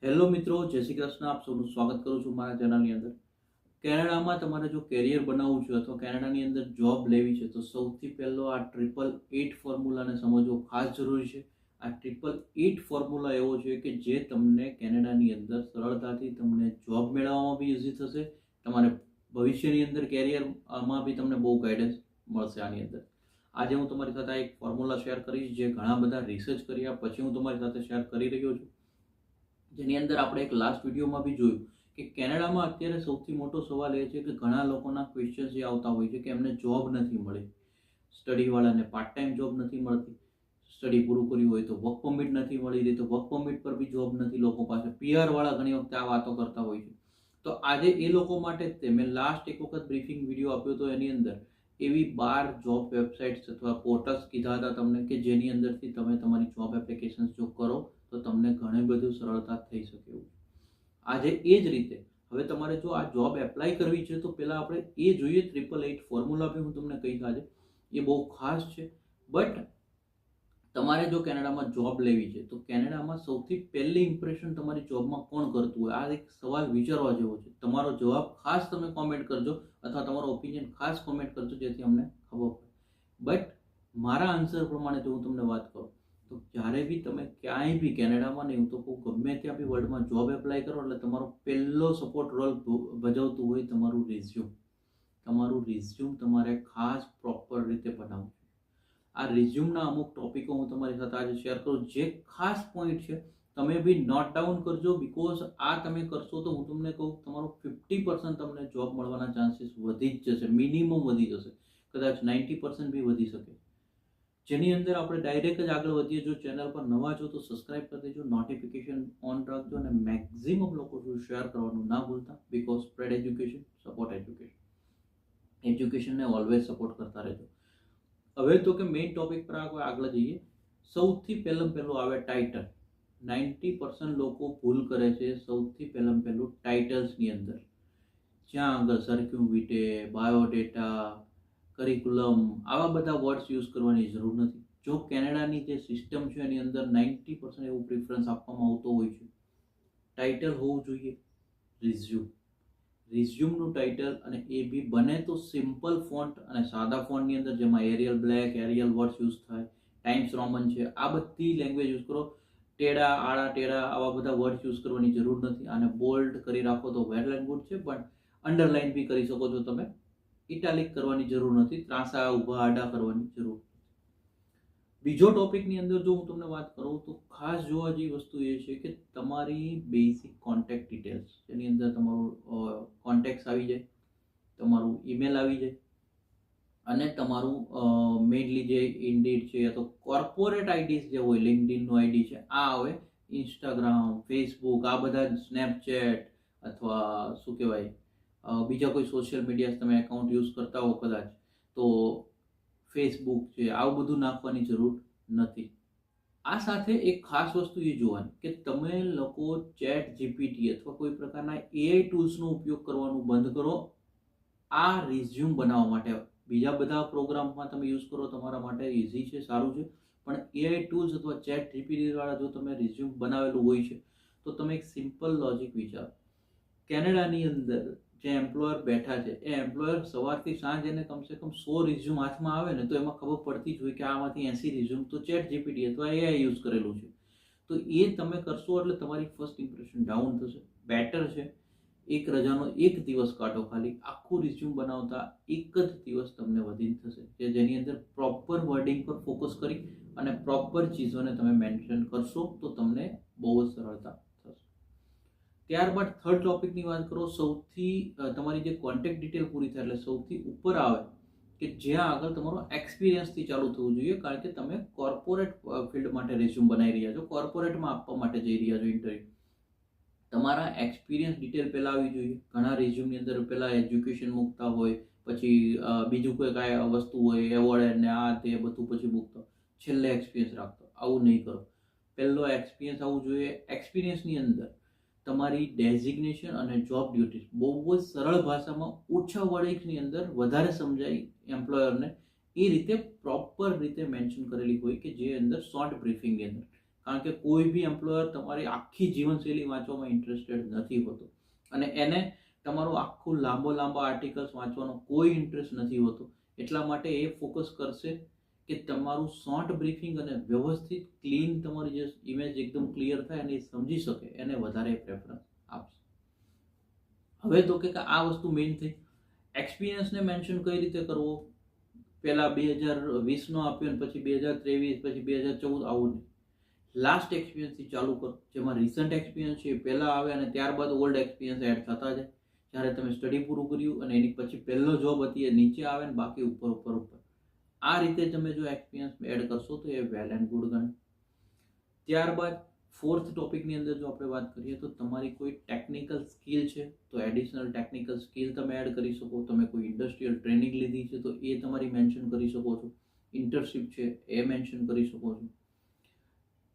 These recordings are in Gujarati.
હેલો મિત્રો, જય શ્રી કૃષ્ણ. આપ સૌનું સ્વાગત કરું છું મારા ચેનલની અંદર. કેનેડામાં તમારે જો કેરિયર બનાવવું છે અથવા કેનેડાની અંદર જોબ લેવી છે તો સૌથી પહેલો આ 888 ફોર્મ્યુલાને સમજવો ખાસ જરૂરી છે. આ 888 ફોર્મ્યુલા એવો છે કે જે તમને કેનેડાની અંદર સરળતાથી તમને જોબ મેળવવામાં બી ઇઝી થશે. તમારે ભવિષ્યની અંદર કેરિયરમાં બી તમને બહુ ગાઈડન્સ મળશે આની અંદર. આજે હું તમારી સાથે એક ફોર્મ્યુલા શેર કરીશ જે ઘણા બધા રિસર્ચ કર્યા પછી હું તમારી સાથે શેર કરી રહ્યો છું. જેની અંદર આપણે એક લાસ્ટ વિડીયોમાં બી જોયું કે કેનેડામાં અત્યારે સૌથી મોટો સવાલ એ છે કે ઘણા લોકોના ક્વેશ્ચન્સ જે આવતા હોય છે કે એમને જોબ નથી મળી, સ્ટડીવાળાને પાર્ટ ટાઈમ જોબ નથી મળતી, સ્ટડી પૂરું કર્યું હોય તો વર્ક પરમિટ નથી મળી રહી, તો વર્ક પરમિટ પર બી જોબ નથી લોકો પાસે. પીઆર વાળા ઘણી વખતે આ વાતો કરતા હોય છે. તો આજે એ લોકો માટે જ તે મેં લાસ્ટ એક વખત બ્રીફિંગ વિડીયો આપ્યો હતો. એની અંદર એવી 12 જોબ વેબસાઇટ્સ અથવા પોર્ટલ્સ કીધા હતા તમને કે જેની અંદરથી તમે તમારી જોબ એપ્લિકેશન્સ જો કરો તો તમને ઘણી બધું સરળતા થઈ શકે એવું. આજે એ જ રીતે હવે તમારે જો આ જોબ એપ્લાય કરવી છે તો પહેલાં આપણે એ જોઈએ. 888 ફોર્મ્યુલા બી હું તમને કહીશ આજે, એ બહુ ખાસ છે. બટ તમારે જો કેનેડામાં જોબ લેવી છે તો કેનેડામાં સૌથી પહેલી ઇમ્પ્રેશન તમારી જોબમાં કોણ કરતું હોય, આ એક સવાલ વિચારવા જેવો છે. તમારો જવાબ ખાસ તમે કોમેન્ટ કરજો અથવા તમારો ઓપિનિયન ખાસ કોમેન્ટ કરજો જેથી અમને ખબર પડે. બટ મારા આન્સર પ્રમાણે જો હું તમને વાત કરું તો જ્યારે બી તમે ક્યાંય બી કેનેડામાં નહીં તો ગમે ત્યાં બી વર્લ્ડમાં જોબ એપ્લાય કરો એટલે તમારો પહેલો સપોર્ટ રોલ ભજવતું હોય તમારું રિઝ્યુમ. તમારું રિઝ્યુમ તમારે ખાસ પ્રોપર રીતે બનાવવું. આ રિઝ્યુમના અમુક ટોપિકો હું તમારી સાથે આજે શેર કરું જે ખાસ પોઈન્ટ છે. તમે બી નોટ ડાઉન કરજો બિકોઝ આ તમે કરશો તો હું તમને કહું તમારો 50% તમને જોબ મળવાના ચાન્સીસ વધી જ જશે, મિનિમમ વધી જશે, કદાચ 90% બી વધી શકે. જેની અંદર આપણે ડાયરેક્ટ જ આગળ વધીએ. જો ચેનલ પર નવા છો તો સબસ્ક્રાઇબ કરી દેજો, નોટિફિકેશન ઓન રાખજો અને મેક્સિમમ લોકો સુધી શેર કરવાનું ના ભૂલતા. Because spread education, support education. એજ્યુકેશનને ઓલવેઝ સપોર્ટ કરતા રહેજો. હવે તો કે મેઇન ટોપિક પર આગળ જઈએ. સૌથી પહેલું આવે ટાઇટલ. 90% લોકો ભૂલ કરે છે સૌથી પહેલું ટાઇટલ્સની અંદર. જ્યાં આગળ સર્ક્યુમ વિટે, બાયોડેટા, કરિક્યુલમ આવા બધા વર્ડ્સ યુઝ કરવાની જરૂર નથી. જો કેનેડાની જે સિસ્ટમ છે એની અંદર 90% એવું પ્રિફરન્સ આપવામાં આવતો હોય છે. ટાઇટલ હોવું જોઈએ રિઝ્યુમ. રિઝ્યુમનું ટાઇટલ અને એ બી બને તો સિમ્પલ ફોન્ટ અને સાદા ફોન્ટની અંદર જેમાં Arial black, Arial words use થાય, ટાઈમ્સ રોમન છે, આ બધી લેંગ્વેજ યુઝ કરો. ટેડા, આડા, ટેડા આવા બધા વર્ડ્સ યુઝ કરવાની જરૂર નથી. આને બોલ્ડ કરી રાખો તો વેલ એન્ડ ગુડ છે, પણ અંડરલાઇન બી કરી શકો છો તમે. ઇટાલિક કરવાની જરૂર નથી, ત્રાંસા ઊભા આડા કરવાની જરૂર. બીજો ટોપિકની અંદર જો હું તમને વાત કરું તો ખાસ જોવા જેવી વસ્તુ એ છે કે તમારી બેઝિક કોન્ટેક્ટ ડિટેલ્સ, જેની અંદર તમારું કોન્ટેક્ટ આવી જાય, તમારું ઈમેલ આવી જાય અને તમારું મેઇનલી જે ઇન્ડીડ છે યા તો કોર્પોરેટ આઈડીસ જે હોય, લિંક્ડઇનનું આઈડી છે આ આવે, ઇન્સ્ટાગ્રામ, ફેસબુક આ બધા, સ્નેપચેટ અથવા શું કહેવાય બીજા કોઈ સોશિયલ મીડિયા તમે એકાઉન્ટ યુઝ કરતા હો કદાચ તો ફેસબુક છે, આવું બધું નાખવાની જરૂર નથી. આ સાથે એક ખાસ વસ્તુ એ જોવાની કે તમે લોકો ચેટ જીપીટી અથવા કોઈ પ્રકારના એઆઈ ટૂલ્સનો ઉપયોગ કરવાનું બંધ કરો આ રિઝ્યુમ બનાવવા માટે. બીજા બધા પ્રોગ્રામમાં તમે યુઝ કરો તમારા માટે ઇઝી છે, સારું છે, પણ એઆઈ ટૂલ્સ અથવા ચેટ જીપીટી વાળા જો તમે રિઝ્યુમ બનાવેલું હોય છે તો તમે એક સિમ્પલ લોજિક વિચારો. કેનેડાની અંદર જે એમ્પ્લોયર બેઠા છે એ એમ્પ્લોયર સવારથી સાંજ એને કમસે કમ 100 રિઝ્યુમ હાથમાં આવે ને તો એમાં ખબર પડતી જ હોય કે આમાંથી 80 રિઝ્યુમ તો ચેટ જીપીટી અથવા એઆઈ યુઝ કરેલું છે. તો એ તમે કરશો એટલે તમારી ફર્સ્ટ ઇમ્પ્રેશન ડાઉન થશે. બેટર છે એક રજાનો એક દિવસ કાઢો, ખાલી આખું રિઝ્યુમ બનાવતા એક જ દિવસ તમને વધીને થશે, કે જેની અંદર પ્રોપર વર્ડિંગ પર ફોકસ કરી અને પ્રોપર ચીજોને તમે મેન્શન કરશો તો તમને બહુ જ સરળતા થશે. ત્યારબાદ થર્ડ ટોપિકની વાત કરો. સૌથી તમારી જે કોન્ટેક્ટ ડિટેલ પૂરી થાય એટલે સૌથી ઉપર આવે કે જ્યાં આગળ તમારો એક્સપિરિયન્સથી ચાલુ થવું જોઈએ, કારણ કે તમે કોર્પોરેટ ફિલ્ડ માટે રિઝ્યુમ બનાવી રહ્યા છો, કોર્પોરેટમાં આપવા માટે જઈ રહ્યા છો ઇન્ટરવ્યુ. તમારા એક્સપિરિયન્સ ડિટેલ પહેલાં આવી જોઈએ. ઘણા રિઝ્યુમની અંદર પહેલાં એજ્યુકેશન મૂકતા હોય, પછી બીજું કોઈ કાંઈ વસ્તુ હોય, એવોર્ડ ને આ તે બધું પછી મૂકતો, છેલ્લે એક્સપિરિયન્સ રાખતો. આવું નહીં કરો. પહેલો એક્સપિરિયન્સ આવવું જોઈએ. એક્સપિરિયન્સની અંદર તમારી ડેઝિગ્નેશન અને જોબ ડ્યુટીઝ બહુ જ સરળ ભાષામાં ઓછા વર્ડિંગ્સની અંદર વધારે સમજાય એમ્પ્લોયરને એ રીતે પ્રોપર રીતે મેન્શન કરેલી હોય કે જે અંદર શોર્ટ બ્રીફિંગની અંદર કારણ કે કોઈ બી એમ્પ્લોયર તમારી આખી જીવનશૈલી વાંચવામાં ઇન્ટરેસ્ટેડ નથી હોતો, અને એને તમારું આખું લાંબા આર્ટિકલ્સ વાંચવાનો કોઈ ઇન્ટરેસ્ટ નથી હોતો. એટલા માટે એ ફોકસ કરશે કે તમારું શોર્ટ બ્રીફિંગ અને વ્યવસ્થિત ક્લીન તમારી જે ઇમેજ એકદમ ક્લિયર થાય અને એ સમજી શકે એને વધારે પ્રેફરન્સ આપશે. હવે તો કે આ વસ્તુ મેઇન થઈ. એક્સપિરિયન્સને મેન્શન કઈ રીતે કરવો, પહેલા 2020નો આપ્યો ને પછી 2023 પછી 2014 આવું નહીં. લાસ્ટ એક્સપિરિયન્સથી ચાલુ કરો. જેમાં રિસન્ટ એક્સપિરિયન્સ છે એ પહેલાં આવે અને ત્યારબાદ ઓલ્ડ એક્સપિરિયન્સ એડ થતા જાય. જ્યારે તમે સ્ટડી પૂરું કર્યું અને એની પછી પહેલો જોબ હતી એ નીચે આવે ને બાકી ઉપર. આ રીતે તમે જો એક્સપિરિયન્સ એડ કરશો તો એ વેલ એન્ડ ગુડ ગણે. ત્યારબાદ ફોર્થ ટોપિકની અંદર જો આપણે વાત કરીએ તો તમારી કોઈ ટેકનિકલ સ્કિલ છે તો એડિશનલ ટેકનિકલ સ્કિલ તમે એડ કરી શકો. તમે કોઈ ઇન્ડસ્ટ્રીયલ ટ્રેનિંગ લીધી છે તો એ તમારી મેન્શન કરી શકો છો. ઇન્ટર્નશીપ છે એ મેન્શન કરી શકો છો.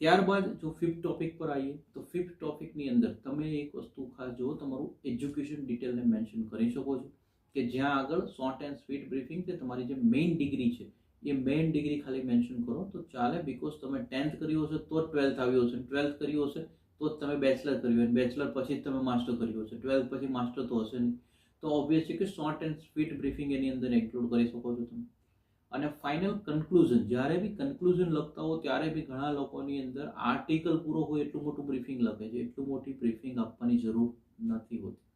ત્યારબાદ જો ફિફ્થ ટોપિક પર આવીએ તો ફિફ્થ ટોપિકની અંદર તમે એક વસ્તુ ખાસ જુઓ, તમારું એજ્યુકેશન ડિટેલને મેન્શન કરી શકો છો કે જ્યાં આગળ શોર્ટ એન્ડ સ્વીટ બ્રીફિંગ છે તમારી જે મેઇન ડિગ્રી છે એ મેઇન ડિગ્રી ખાલી મેન્શન કરો તો ચાલે. બિકોઝ તમે 10th કર્યું હશે તો જ 12th આવ્યું હશે, 12th કર્યું હશે તો જ તમે બેચલર કર્યું અને બેચલર પછી જ તમે માસ્ટર કર્યું હશે, 12th પછી માસ્ટર તો હશે નહીં. તો ઓબ્વિયસ છે કે શોર્ટ એન્ડ સ્વીટ બ્રીફિંગ એની અંદર ઇન્ક્લુડ કરી શકો છો તમે. અને ફાઇનલ કન્ક્લુઝન, જ્યારે બી કન્ક્લુઝન લખતા હો ત્યારે બી ઘણા લોકોની અંદર આર્ટિકલ પૂરો હોય એટલું મોટું બ્રીફિંગ લખે છે. એટલું મોટી બ્રીફિંગ આપવાની જરૂર નથી હોતી.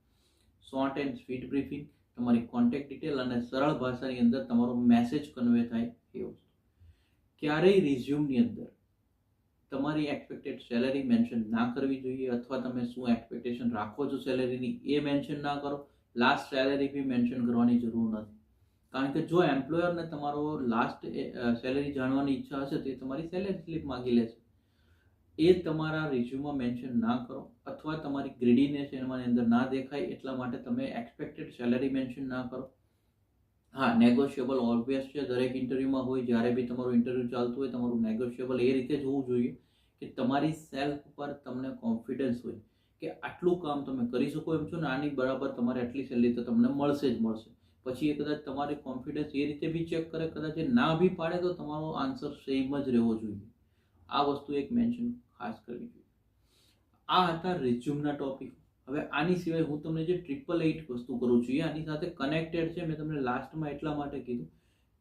શોર્ટ એન્ડ સ્વીટ બ્રીફિંગ, તમારી કોન્ટેક્ટ ડિટેલ અને સરળ ભાષાની અંદર તમારો મેસેજ કન્વે થાય એ વસ્તુ. ક્યારેય રિઝ્યુમની અંદર તમારી એક્સપેક્ટેડ સેલેરી મેન્શન ના કરવી જોઈએ, અથવા તમે શું એક્સપેક્ટેશન રાખો છો સેલેરીની એ મેન્શન ના કરો. લાસ્ટ સેલેરી બી મેન્શન કરવાની જરૂર નથી. કારણ કે જો એમ્પ્લોયરને તમારો લાસ્ટ સેલેરી જાણવાની ઈચ્છા હશે તો એ તમારી સેલેરી સ્લિપ માગી લેશે. એ તમારા રિઝ્યુમમાં મેન્શન ના કરો, અથવા તમારી ગ્રીડીનેસ એની અંદર ના દેખાય એટલા માટે તમે એક્સપેક્ટેડ સેલેરી મેન્શન ના કરો. હા, નેગોશિયેબલ ઓબ્વિયસ છે, દરેક ઇન્ટરવ્યુમાં હોય. જ્યારે બી તમારું ઇન્ટરવ્યુ ચાલતું હોય તમારું નેગોશિયેબલ એ રીતે જ હોવું જોઈએ કે તમારી સેલ્ફ પર તમને કોન્ફિડન્સ હોય કે આટલું કામ તમે કરી શકો એમ છો ને આની બરાબર તમારે આટલી સેલેરી તો તમને મળશે જ મળશે. પછી એ કદાચ તમારી કોન્ફિડન્સ એ રીતે બી ચેક કરે, કદાચ એ ના બી પાડે તો તમારો આન્સર સેમ જ રહેવો જોઈએ. આ વસ્તુ એક મેન્શન ખાસ કરવી જોઈએ. આ હતા રિઝ્યુમના ટોપિક. હવે આની સિવાય હું તમને જે 888 વસ્તુ કરું છું એ આની સાથે કનેક્ટેડ છે. મેં તમને લાસ્ટમાં એટલા માટે કીધું.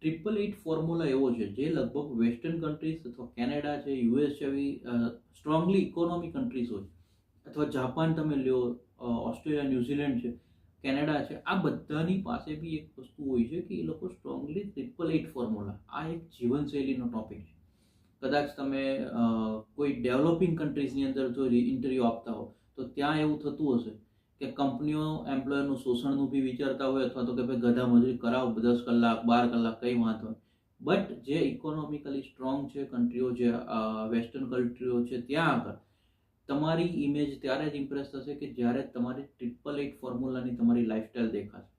888 ફોર્મ્યુલા એવો છે જે લગભગ વેસ્ટર્ન કન્ટ્રીઝ અથવા કેનેડા છે, યુએસ જેવી સ્ટ્રોંગલી ઇકોનોમી કન્ટ્રીઝ હોય, અથવા જાપાન તમે લ્યો, ઓસ્ટ્રેલિયા, ન્યુઝીલેન્ડ છે, કેનેડા છે, આ બધાની પાસે બી એક વસ્તુ હોય છે કે એ લોકો સ્ટ્રોંગલી 888 ફોર્મ્યુલા, આ એક જીવનશૈલીનો ટોપિક છે. કદાચ તમે કોઈ ડેવલપિંગ કન્ટ્રીઝની અંદર જો ઇન્ટરવ્યૂ આપતા હો તો ત્યાં એવું થતું હશે કે કંપનીઓ એમ્પ્લોયરનું શોષણનું બી વિચારતા હોય, અથવા તો કે ભાઈ ગધા મજૂરી કરાવો 10 કલાક 12 કલાક કંઈ વાંધો હોય. બટ જે ઇકોનોમિકલી સ્ટ્રોંગ છે કન્ટ્રીઓ, જે વેસ્ટર્ન કન્ટ્રીઓ છે, ત્યાં આગળ તમારી ઇમેજ ત્યારે જ ઇમ્પ્રેસ થશે કે જ્યારે તમારી 888 ફોર્મ્યુલાની તમારી લાઈફસ્ટાઈલ દેખાશે.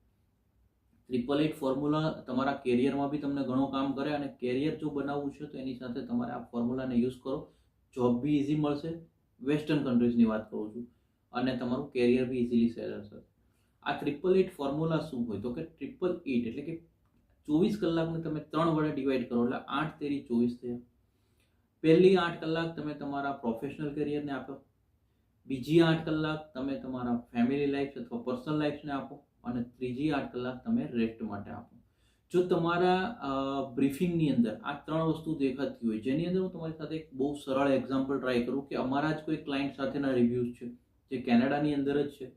888 ફોર્મ્યુલા તમારા કેરિયરમાં બી તમને ઘણું કામ કરે, અને કેરિયર જો બનાવવું છે તો એની સાથે તમારે આ ફોર્મ્યુલાને યુઝ કરો. જોબ બી ઇઝી મળશે, વેસ્ટર્ન કન્ટ્રીઝની વાત કરું છું, અને તમારું કેરિયર બી ઇઝીલી સેલ થશે. આ 888 ફોર્મ્યુલા શું હોય તો કે 888 એટલે કે 24 કલાકને તમે 3 વડે ડિવાઈડ કરો એટલે 8 તેરી 24 થયા. પહેલી 8 કલાક તમે તમારા પ્રોફેશનલ કેરિયરને આપો, બીજી 8 કલાક તમે તમારા ફેમિલી લાઈફ અથવા પર્સનલ લાઈફને આપો, અને ત્રીજી 8 કલાક તમે રેસ્ટ માટે આપો. જો તમારા બ્રીફિંગની અંદર આ 3 વસ્તુ દેખાતી હોય, જેની અંદર હું તમારી સાથે એક બહુ સરળ એક્ઝામ્પલ ટ્રાય કરું કે અમારા જ કોઈ ક્લાયન્ટ સાથેના રિવ્યૂઝ છે જે કેનેડાની અંદર જ છે,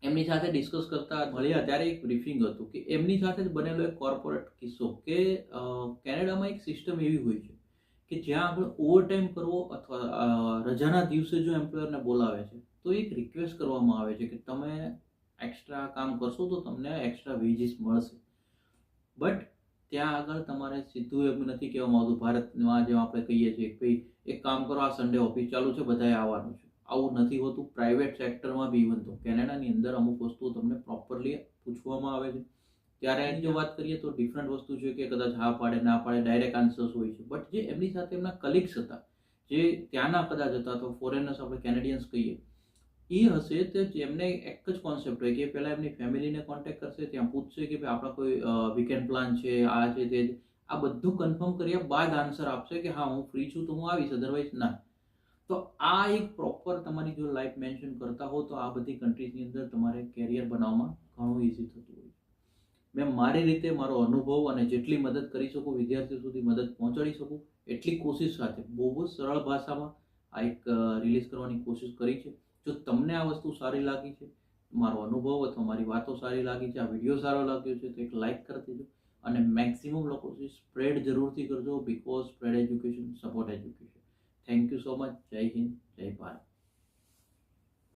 એમની સાથે ડિસ્કસ કરતા મળ્યા ત્યારે એક બ્રીફિંગ હતું કે એમની સાથે જ બનેલો એક કોર્પોરેટ કિસ્સો કે કેનેડામાં એક સિસ્ટમ એવી હોય છે કે જ્યાં આગળ ઓવરટાઈમ કરવો અથવા રજાના દિવસે જો એમ્પ્લોયરને બોલાવે છે તો એક રિક્વેસ્ટ કરવામાં આવે છે કે તમે એક્સ્ટ્રા કામ કરશો તો તમને એક્સ્ટ્રા વેજીસ મળશે. બટ ત્યાં આગળ તમારે સીધું એમ નથી કહેવામાં આવતું ભારતમાં જેમ આપણે કહીએ છીએ કે ભાઈ એક કામ કરો, આ સન્ડે ઓફિસ ચાલુ છે, બધાએ આવવાનું છે. આવું નથી હોતું. પ્રાઇવેટ સેક્ટરમાં બી ઇવન તો કેનેડાની અંદર અમુક વસ્તુઓ તમને પ્રોપરલી પૂછવામાં આવે છે. ત્યારે એની જો વાત કરીએ તો ડિફરન્ટ વસ્તુ છે કે કદાચ હા પાડે ના પાડે, ડાયરેક્ટ આન્સર્સ હોય છે. બટ જે એમની સાથે એમના કલીગ્સ હતા, જે ત્યાંના કદાચ હતા, તો ફોરેનર્સ આપણે કેનેડિયન્સ કહીએ, એ હશે તો એમને એક જ કોન્સેપ્ટ હોય કે પહેલાં એમની ફેમિલીને કોન્ટેક્ટ કરશે, ત્યાં પૂછશે કે ભાઈ આપણા કોઈ વીકેન્ડ પ્લાન છે, આ છે તે, આ બધું કન્ફર્મ કર્યા બાદ આન્સર આપશે કે હા હું ફ્રી છું તો હું આવીશ, અધરવાઇઝ ના. તો આ એક પ્રોપર તમારી જો લાઈફ મેન્શન કરતા હો તો આ બધી કન્ટ્રીઝની અંદર તમારે કેરિયર બનાવવામાં ઘણું ઇઝી થતું હોય છે. મેં મારી રીતે મારો અનુભવ અને જેટલી મદદ કરી શકું વિદ્યાર્થીઓ સુધી મદદ પહોંચાડી શકું એટલી કોશિશ સાથે બહુ જ સરળ ભાષામાં આ એક રિલીઝ કરવાની કોશિશ કરી છે. જો તમને આ વસ્તુ સારી લાગી છે, મારો અનુભવ અથવા મારી વાતો સારી લાગી છે, આ વિડીયો સારો લાગ્યો છે તો એક લાઇક કરી દેજો અને મેક્સિમમ લોકો સુધી સ્પ્રેડ જરૂરથી કરજો. Because spread education support education. Thank you so much. જય હિન્દ, જય ભારત.